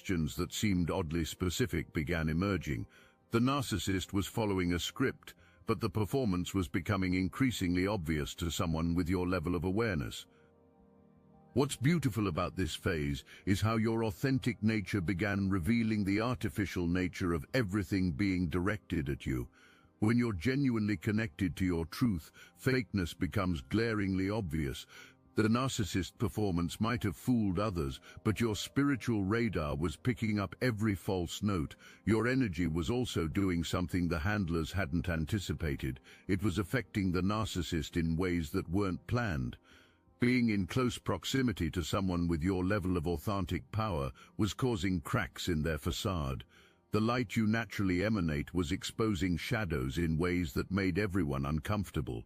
questions that seemed oddly specific began emerging. The narcissist was following a script, but the performance was becoming increasingly obvious to someone with your level of awareness. What's beautiful about this phase is how your authentic nature began revealing the artificial nature of everything being directed at you. When you're genuinely connected to your truth, fakeness becomes glaringly obvious. The narcissist performance might have fooled others, but your spiritual radar was picking up every false note. Your energy was also doing something the handlers hadn't anticipated. It was affecting the narcissist in ways that weren't planned. Being in close proximity to someone with your level of authentic power was causing cracks in their facade. The light you naturally emanate was exposing shadows in ways that made everyone uncomfortable.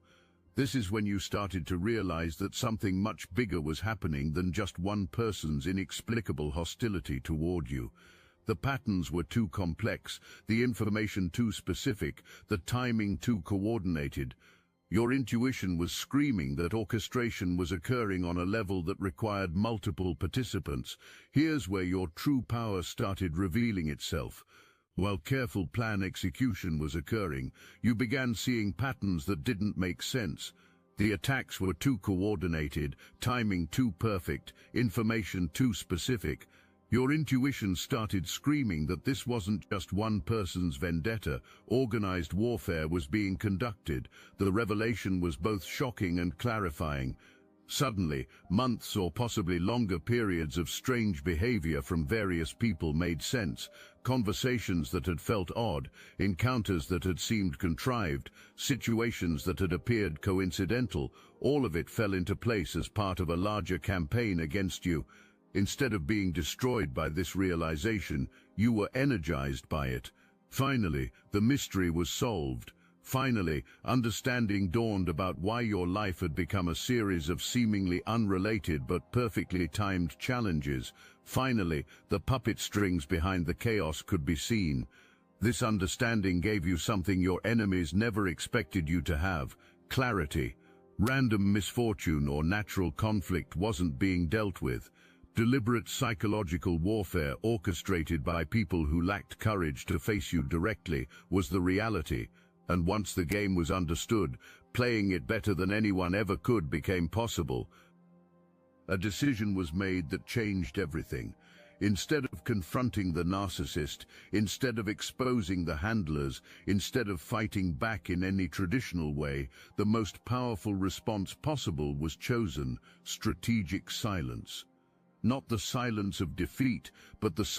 This is when you started to realize that something much bigger was happening than just one person's inexplicable hostility toward you. The patterns were too complex, the information too specific, the timing too coordinated. Your intuition was screaming that orchestration was occurring on a level that required multiple participants. Here's where your true power started revealing itself. While careful plan execution was occurring, you began seeing patterns that didn't make sense. The attacks were too coordinated, timing too perfect, information too specific. Your intuition started screaming that this wasn't just one person's vendetta. Organized warfare was being conducted. The revelation was both shocking and clarifying. Suddenly, months or possibly longer periods of strange behavior from various people made sense. Conversations that had felt odd, encounters that had seemed contrived, situations that had appeared coincidental, all of it fell into place as part of a larger campaign against you. Instead of being destroyed by this realization, you were energized by it. Finally, the mystery was solved. Finally, understanding dawned about why your life had become a series of seemingly unrelated but perfectly timed challenges. Finally, the puppet strings behind the chaos could be seen. This understanding gave you something your enemies never expected you to have: clarity. Random misfortune or natural conflict wasn't being dealt with. Deliberate psychological warfare orchestrated by people who lacked courage to face you directly was the reality. And once the game was understood, playing it better than anyone ever could became possible. A decision was made that changed everything. Instead of confronting the narcissist, instead of exposing the handlers, instead of fighting back in any traditional way, the most powerful response possible was chosen: strategic silence. Not the silence of defeat, but the silence